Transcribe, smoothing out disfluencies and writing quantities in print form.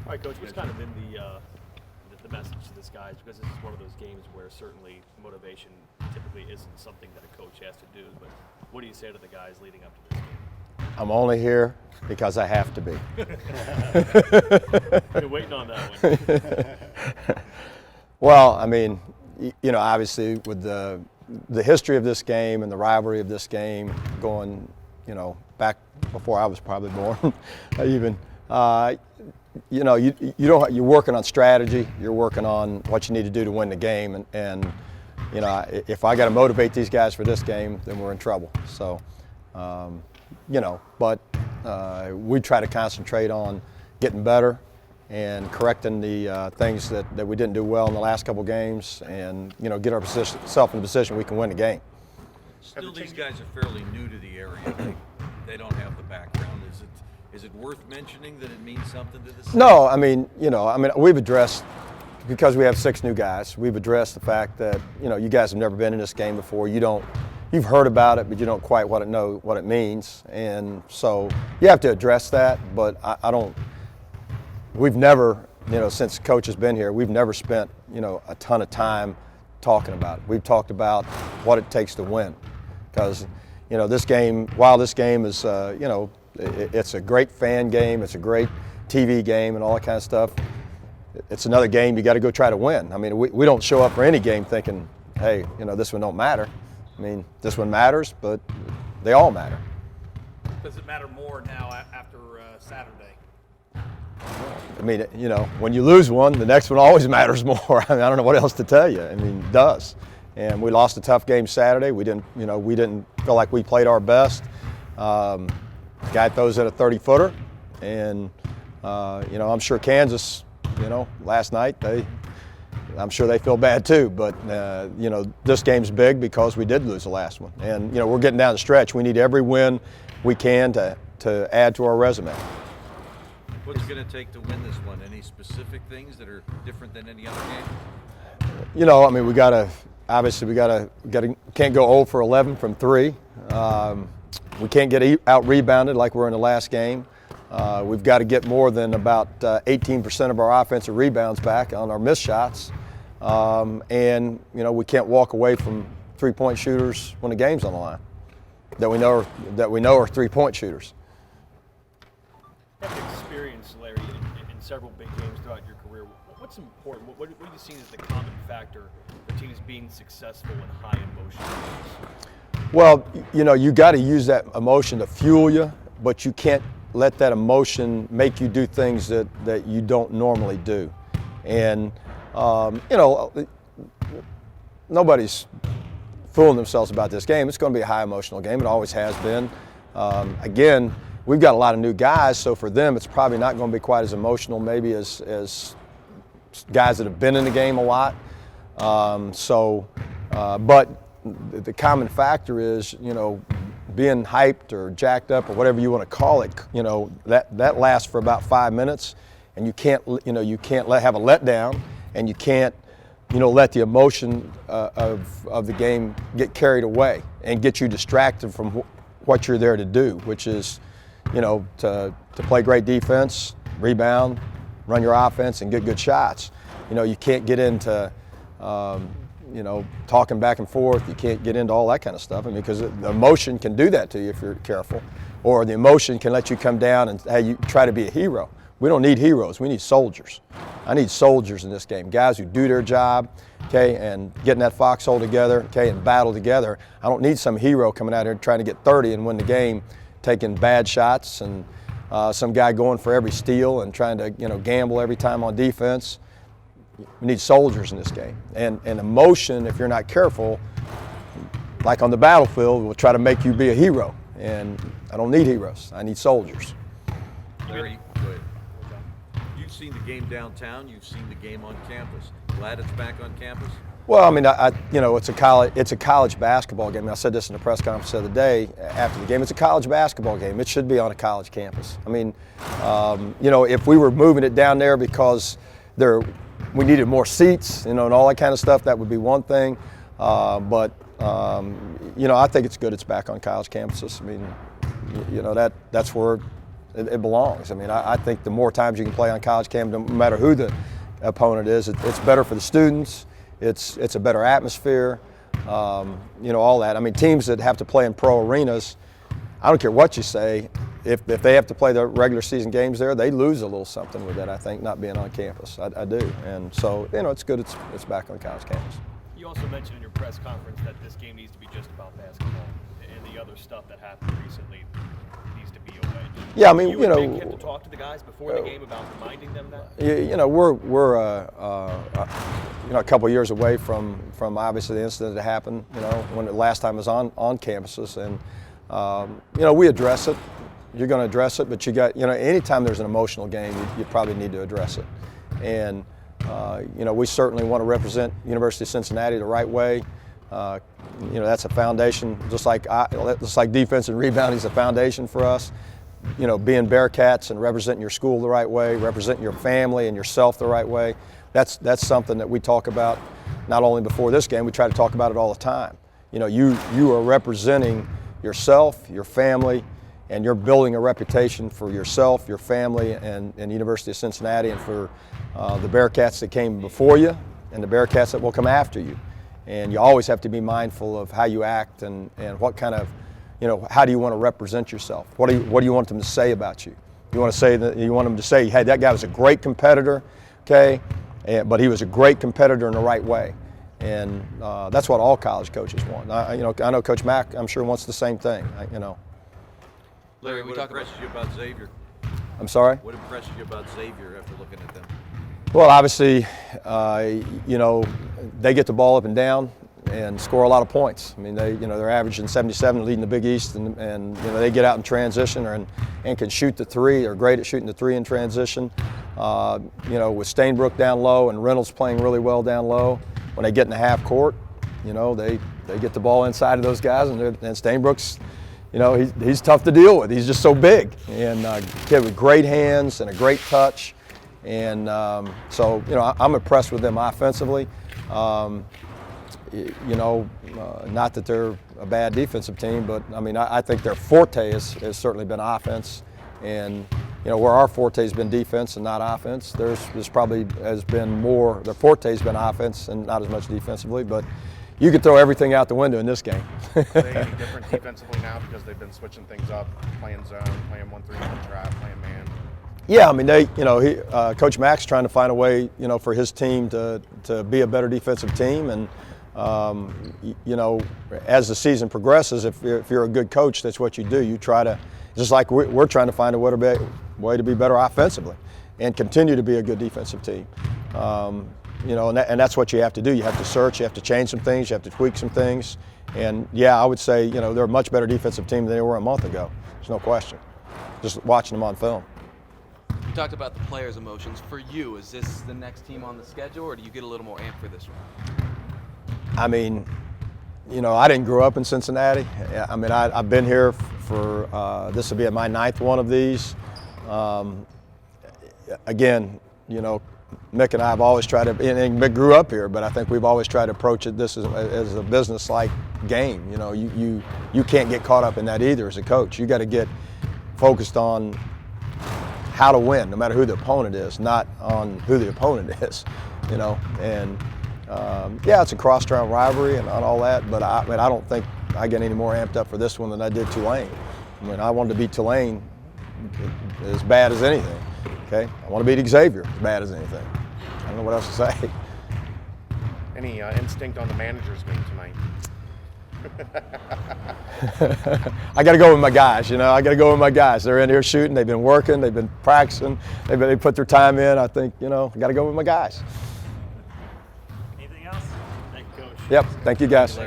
All right, Coach, what's kind of been the message to this guys, because this is one of those games where certainly motivation typically isn't something that a coach has to do, but what do you say to the guys leading up to this game? I'm only here because I have to be. Been waiting on that one. Well, I mean, you know, obviously with the history of this game and the rivalry of this game going, you know, back before I was probably born, even, you know, you're working on strategy. You're working on what you need to do to win the game, and you know, if I got to motivate these guys for this game, then we're in trouble. So, you know, but we try to concentrate on getting better and correcting the things that we didn't do well in the last couple games, and you know, get ourselves in a position we can win the game. Still, these guys are fairly new to the area. They don't have the background. Is it worth mentioning that it means something to this? No, I mean, you know, we've addressed, because we have 6 new guys, we've addressed the fact that, you know, you guys have never been in this game before. You've heard about it, but you don't quite know what it means, and so you have to address that. But we've never, you know, since Coach has been here, we've never spent, you know, a ton of time talking about it. We've talked about what it takes to win, because, you know, this game, while this game is, you know, it's a great fan game, it's a great TV game and all that kind of stuff, it's another game you got to go try to win. I mean, we don't show up for any game thinking, hey, you know, this one don't matter. I mean, this one matters, but they all matter. Does it matter more now after Saturday? I mean, you know, when you lose one, the next one always matters more. I mean, I don't know what else to tell you. I mean, it does. And we lost a tough game Saturday. We didn't feel like we played our best. Guy throws at a 30-footer, and you know, I'm sure Kansas, you know, last night I'm sure they feel bad too. But you know, this game's big because we did lose the last one, and you know, we're getting down the stretch. We need every win we can to add to our resume. What's it going to take to win this one? Any specific things that are different than any other game? You know, I mean, we can't go 0 for 11 from 3. We can't get out rebounded like we're in the last game. We've got to get more than about 18% of our offensive rebounds back on our missed shots, and you know, we can't walk away from 3-point shooters when the game's on the line that we know are 3-point shooters. You have experience, Larry, in several big games throughout your career. What's important? What do you see as the common factor for teams being successful in high emotion games? Well, you know, you got to use that emotion to fuel you, but you can't let that emotion make you do things that you don't normally do. And, you know, nobody's fooling themselves about this game. It's going to be a high emotional game. It always has been. Again, we've got a lot of new guys, so for them it's probably not going to be quite as emotional maybe as guys that have been in the game a lot. But the common factor is, you know, being hyped or jacked up or whatever you want to call it, you know, that lasts for about 5 minutes, and you can't have a letdown, and you can't, you know, let the emotion of the game get carried away and get you distracted from what you're there to do, which is, you know, to play great defense, rebound, run your offense, and get good shots. You know, you can't get into you know, talking back and forth. You can't get into all that kind of stuff. I mean, because the emotion can do that to you if you're careful, or the emotion can let you come down and hey, you try to be a hero. We don't need heroes. We need soldiers. I need soldiers in this game, guys who do their job, okay, and getting that foxhole together, okay, and battle together. I don't need some hero coming out here trying to get 30 and win the game, taking bad shots, and some guy going for every steal and trying to, you know, gamble every time on defense. We need soldiers in this game. And emotion, if you're not careful, like on the battlefield, will try to make you be a hero. And I don't need heroes. I need soldiers. Larry, go ahead. You've seen the game downtown. You've seen the game on campus. Glad it's back on campus? Well, I mean, you know, it's a college basketball game. I said this in the press conference the other day after the game. It's a college basketball game. It should be on a college campus. I mean, you know, if we were moving it down there because we needed more seats, you know, and all that kind of stuff, that would be one thing. But you know, I think it's good it's back on college campuses. I mean, you know, that's where it belongs. I mean, I think the more times you can play on college campus, no matter who the opponent is, it's better for the students. It's a better atmosphere. All that. I mean, teams that have to play in pro arenas, I don't care what you say, if they have to play the regular season games there, they lose a little something with that, I think, not being on campus. I do. And so, it's good it's back on college campus. You also mentioned in your press conference that this game needs to be just about basketball, and the other stuff that happened recently needs to be away. Yeah, I mean, you and Vic get to talk to the guys before the game about reminding them that? We're a couple years away from obviously the incident that happened, when the last time was on campuses. And, we address it. You're going to address it, but you got, anytime there's an emotional game, you probably need to address it. And, we certainly want to represent University of Cincinnati the right way. That's a foundation, just like defense and rebounding is a foundation for us. Being Bearcats and representing your school the right way, representing your family and yourself the right way. That's something that we talk about not only before this game, we try to talk about it all the time. You are representing yourself, your family, and you're building a reputation for yourself, your family, and University of Cincinnati, and for the Bearcats that came before you and the Bearcats that will come after you. And you always have to be mindful of how you act and what kind of, how do you want to represent yourself? What do you want them to say about you? You want them to say, hey, that guy was a great competitor, okay, but he was a great competitor in the right way. And that's what all college coaches want. I know Coach Mack, I'm sure, wants the same thing. Larry, what impressed you about Xavier? I'm sorry? What impressed you about Xavier after looking at them? Well, obviously, they get the ball up and down and score a lot of points. I mean, they're averaging 77, leading the Big East, and they get out in transition and can shoot the three. They're great at shooting the three in transition. With Stainbrook down low and Reynolds playing really well down low, when they get in the half court, they get the ball inside of those guys, and Stainbrook's, he's tough to deal with. He's just so big, and kid with great hands and a great touch. And so, I'm impressed with them offensively. Not that they're a bad defensive team, but I mean, I think their forte has certainly been offense. And where our forte has been defense and not offense, there's probably has been more. Their forte has been offense and not as much defensively. But you could throw everything out the window in this game. Are they any different defensively now because they've been switching things up, playing zone, playing 1-3-1 trap, playing man? Yeah, I mean, Coach Mack's trying to find a way, for his team to be a better defensive team. And, as the season progresses, if you're a good coach, that's what you do. You try to, just like we're trying to find a way to be better offensively and continue to be a good defensive team. And that's what you have to do. You have to search, you have to change some things, you have to tweak some things. And, yeah, I would say, they're a much better defensive team than they were a month ago. There's no question. Just watching them on film. You talked about the players' emotions. For you, is this the next team on the schedule, or do you get a little more amped for this one? I mean, I didn't grow up in Cincinnati. I mean, I've been here for this will be my 9th one of these. Again, Mick and I have always tried to, and Mick grew up here, but I think we've always tried to approach it this as a business-like game. You can't get caught up in that either as a coach. You got to get focused on how to win, no matter who the opponent is, not on who the opponent is, And it's a crosstown rivalry and all that, but I don't think I get any more amped up for this one than I did Tulane. I mean, I wanted to beat Tulane as bad as anything. Okay, I want to beat Xavier as bad as anything. I don't know what else to say. Any instinct on the manager's game tonight? I got to go with my guys, I got to go with my guys. They're in here shooting. They've been working. They've been practicing. They put their time in. I think, I got to go with my guys. Anything else? Thank you, Coach. Yep. Thank you, guys.